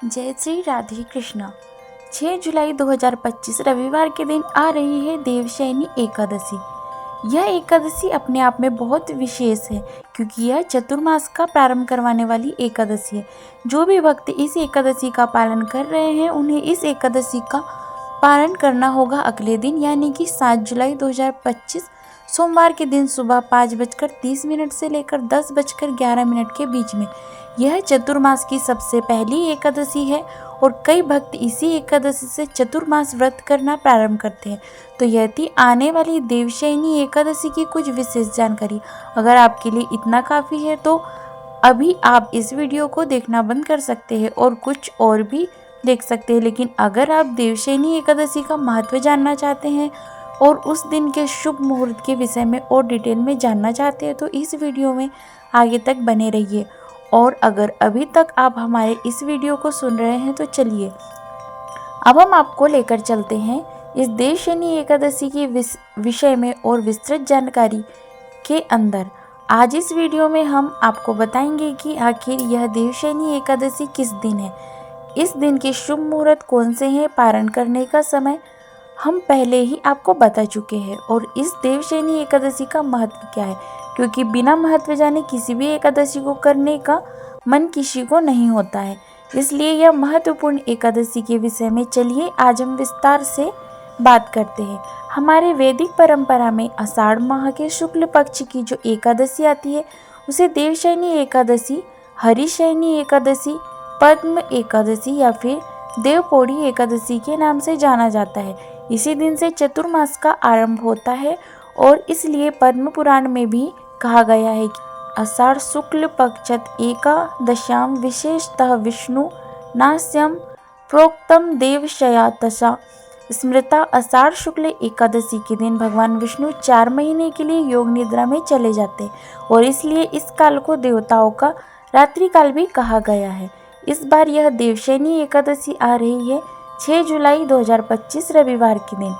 जय श्री राधे कृष्णा। 6 जुलाई 2025 रविवार के दिन आ रही है देवशयनी एकादशी। यह एकादशी अपने आप में बहुत विशेष है क्योंकि यह चतुर्मास का प्रारंभ करवाने वाली एकादशी है। जो भी भक्त इस एकादशी का पालन कर रहे हैं उन्हें इस एकादशी का पालन करना होगा अगले दिन यानी कि 7 जुलाई 2025 सोमवार के दिन सुबह 5:30 से लेकर 10:11 के बीच में। यह चतुर्मास की सबसे पहली एकादशी है और कई भक्त इसी एकादशी से चतुर्मास व्रत करना प्रारंभ करते हैं। तो यह थी आने वाली देवशयनी एकादशी की कुछ विशेष जानकारी। अगर आपके लिए इतना काफ़ी है तो अभी आप इस वीडियो को देखना बंद कर सकते हैं और कुछ और भी देख सकते हैं। लेकिन अगर आप देवशयनी एकादशी का महत्व जानना चाहते हैं और उस दिन के शुभ मुहूर्त के विषय में और डिटेल में जानना चाहते हैं तो इस वीडियो में आगे तक बने रहिए। और अगर अभी तक आप हमारे इस वीडियो को सुन रहे हैं तो चलिए अब हम आपको लेकर चलते हैं इस देवशयनी एकादशी के विषय में और विस्तृत जानकारी के अंदर। आज इस वीडियो में हम आपको बताएंगे कि आखिर यह देवशयनी एकादशी किस दिन है, इस दिन के शुभ मुहूर्त कौन से हैं, पारण करने का समय हम पहले ही आपको बता चुके हैं और इस देवशयनी एकादशी का महत्व क्या है, क्योंकि बिना महत्व जाने किसी भी एकादशी को करने का मन किसी को नहीं होता है। इसलिए यह महत्वपूर्ण एकादशी के विषय में चलिए आज हम विस्तार से बात करते हैं। हमारे वैदिक परंपरा में आषाढ़ माह के शुक्ल पक्ष की जो एकादशी आती है उसे देवशयनी एकादशी, हरिशयनी एकादशी, पद्म एकादशी या फिर देवपोड़ी एकादशी के नाम से जाना जाता है। इसी दिन से चतुर्मास का आरंभ होता है और इसलिए पद्म पुराण में भी कहा गया है कि आषाढ़ शुक्ल पक्षत एकादश्याम विशेषतः विष्णु नास्यम प्रोक्तम देवशयातसा स्मृता। आषाढ़ शुक्ल एकादशी के दिन भगवान विष्णु 4 महीने के लिए योग निद्रा में चले जाते हैं और इसलिए इस काल को देवताओं का रात्रि काल भी कहा गया है। इस बार यह देवशयनी एकादशी आ रही है 6 जुलाई 2025 रविवार के दिन।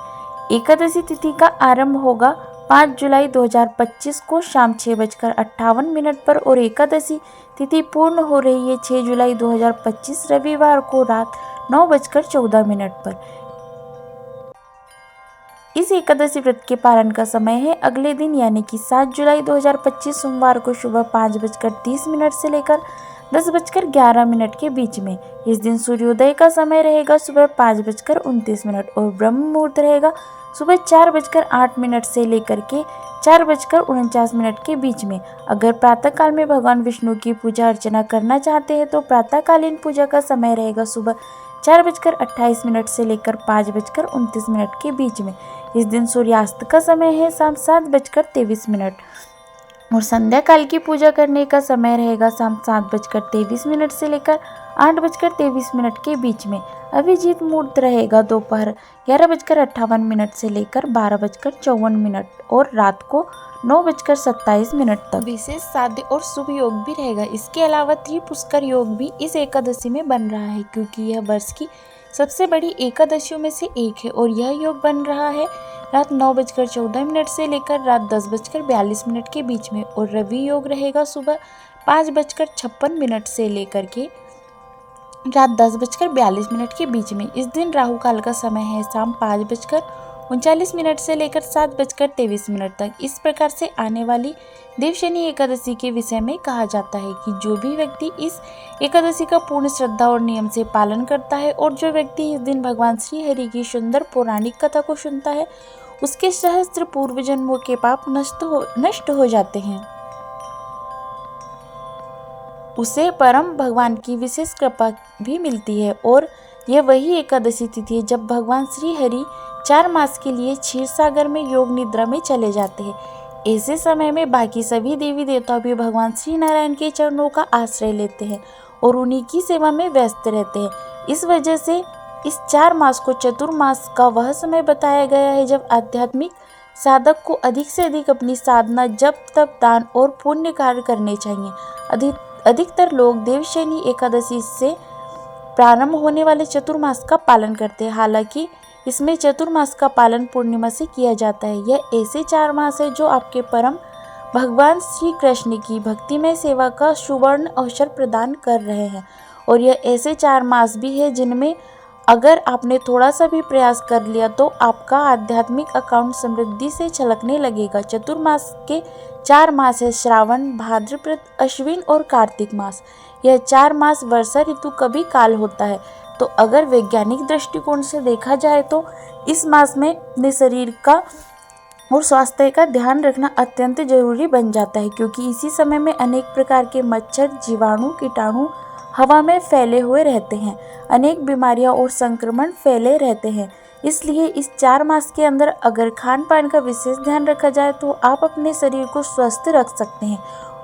एकादशी तिथि का आरंभ होगा 5 जुलाई 2025 को शाम 6:58 पर और एकादशी तिथि पूर्ण हो रही है 6 जुलाई 2025 रविवार को रात 9:14 पर। इस एकादशी व्रत के पारण का समय है अगले दिन यानी कि 7 जुलाई 2025 सोमवार को सुबह 5:30 से लेकर 10:11 के बीच में। इस दिन सूर्योदय का समय रहेगा सुबह 5:29 और ब्रह्म मुहूर्त रहेगा सुबह 4:08 से लेकर के 4:49 के बीच में। अगर प्रातःकाल में भगवान विष्णु की पूजा अर्चना करना चाहते हैं तो प्रातःकालीन पूजा का समय रहेगा सुबह 4:28 से लेकर 5:29 के बीच में। इस दिन सूर्यास्त का समय है शाम 7:23 और संध्या काल की पूजा करने का समय रहेगा शाम 7:23 से लेकर 8:23 के बीच में। अभिजीत मुहूर्त रहेगा दोपहर 11:58 से लेकर 12:54 और रात को 9:27 तक। विशेष साध्य और शुभ योग भी रहेगा। इसके अलावा त्रिपुष्कर योग भी इस एकादशी में बन रहा है क्योंकि यह वर्ष की सबसे बड़ी एकादशियों में से एक है और यह योग बन रहा है रात 9:14 से लेकर रात 10:42 के बीच में और रवि योग रहेगा सुबह 5:56 से लेकर के रात 10:42 के बीच में। इस दिन राहु काल का समय है शाम 5:39 से लेकर 7:23 तक। इस प्रकार से आने वाली देवशयनी एकादशी के विषय में कहा जाता है कि जो भी व्यक्ति इस एकादशी का पूर्ण श्रद्धा और नियम से पालन करता है और जो व्यक्ति इस दिन भगवान श्री हरि की सुंदर पौराणिक कथा को सुनता है उसके सहस्त्र पूर्व जन्मों के पाप नष्ट हो जाते हैं। उसे परम भगवान की विशेष कृपा भी मिलती है और यह वही एकादशी तिथि है जब भगवान श्री हरि 4 मास के लिए क्षीर सागर में योग निद्रा में चले जाते हैं। ऐसे समय में बाकी सभी देवी देवता भी भगवान श्री नारायण के चरणों का आश्रय लेते हैं और उन्हीं की सेवा में व्यस्त रहते हैं। इस वजह से इस 4 मास को चतुर्मास का वह समय बताया गया है जब आध्यात्मिक साधक को अधिक से अधिक अपनी साधना, जप, तप, दान और पुण्य कार्य करने चाहिए। अधिकतर लोग देवशयनी एकादशी से प्रारंभ होने वाले चतुर्मास का पालन करते हैं। हालांकि इसमें चतुर्मास का पालन पूर्णिमा से किया जाता है। यह ऐसे 4 मास है जो आपके परम भगवान श्री कृष्ण की भक्तिमय सेवा का सुवर्ण अवसर प्रदान कर रहे हैं और यह ऐसे 4 मास भी है जिनमें अगर आपने थोड़ा सा भी प्रयास कर लिया तो आपका आध्यात्मिक अकाउंट समृद्धि से छलकने लगेगा। चतुर्मास के 4 मास है श्रावण, भाद्रपद, अश्विन और कार्तिक मास। यह 4 मास वर्षा ऋतु का भी काल होता है। तो अगर वैज्ञानिक दृष्टिकोण से देखा जाए तो इस मास में अपने शरीर का और स्वास्थ्य का ध्यान रखना अत्यंत जरूरी बन जाता है, क्योंकि इसी समय में अनेक प्रकार के मच्छर, जीवाणु, कीटाणु हवा में फैले हुए रहते हैं। अनेक बीमारियां और संक्रमण फैले रहते हैं। इसलिए इस 4 मास के अंदर अगर खान पान का विशेष ध्यान रखा जाए तो आप अपने शरीर को स्वस्थ रख सकते हैं।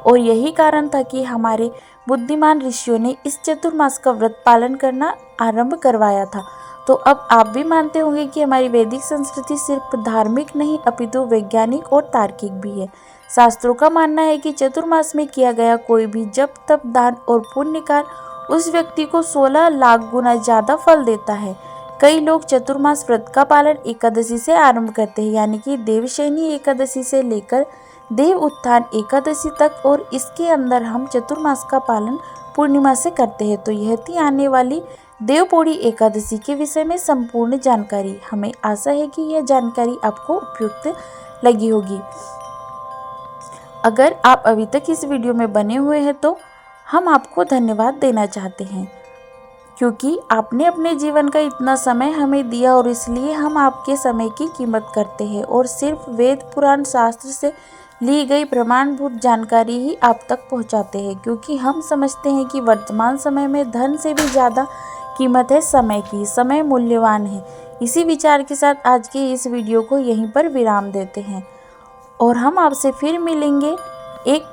और यही कारण था कि हमारे बुद्धिमान ऋषियों ने इस चतुर्मास का व्रत पालन करना आरंभ करवाया था। तो अब आप भी मानते होंगे कि हमारी वैदिक संस्कृति सिर्फ धार्मिक नहीं अपितु वैज्ञानिक और तार्किक भी है। शास्त्रों का मानना है कि चतुर्मास में किया गया कोई भी जप, तप, दान और पुण्य कार्य उस व्यक्ति को 16 लाख गुना ज्यादा फल देता है। कई लोग चतुर्मास व्रत का पालन एकादशी से आरंभ करते हैं, यानी कि देवशयनी एकादशी से लेकर देव उत्थान एकादशी तक, और इसके अंदर हम चतुर्मास का पालन पूर्णिमा से करते हैं। तो यह थी आने वाली देवपोड़ी एकादशी के विषय में संपूर्ण जानकारी। हमें आशा है कि यह जानकारी आपको उपयुक्त लगी होगी। अगर आप अभी तक इस वीडियो में बने हुए हैं तो हम आपको धन्यवाद देना चाहते हैं, क्योंकि आपने अपने जीवन का इतना समय हमें दिया और इसलिए हम आपके समय की कीमत करते हैं और सिर्फ वेद पुराण शास्त्र से ली गई प्रमाणभूत जानकारी ही आप तक पहुंचाते हैं, क्योंकि हम समझते हैं कि वर्तमान समय में धन से भी ज़्यादा कीमत है समय की। समय मूल्यवान है। इसी विचार के साथ आज के इस वीडियो को यहीं पर विराम देते हैं और हम आपसे फिर मिलेंगे एक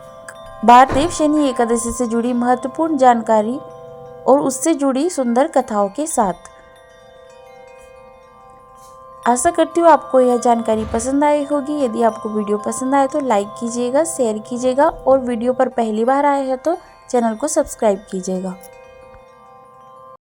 बार देवशयनी एकादशी से जुड़ी महत्वपूर्ण जानकारी और उससे जुड़ी सुंदर कथाओं के साथ। आशा करती हूँ आपको यह जानकारी पसंद आई होगी। यदि आपको वीडियो पसंद आए तो लाइक कीजिएगा, शेयर कीजिएगा और वीडियो पर पहली बार आए हैं तो चैनल को सब्सक्राइब कीजिएगा।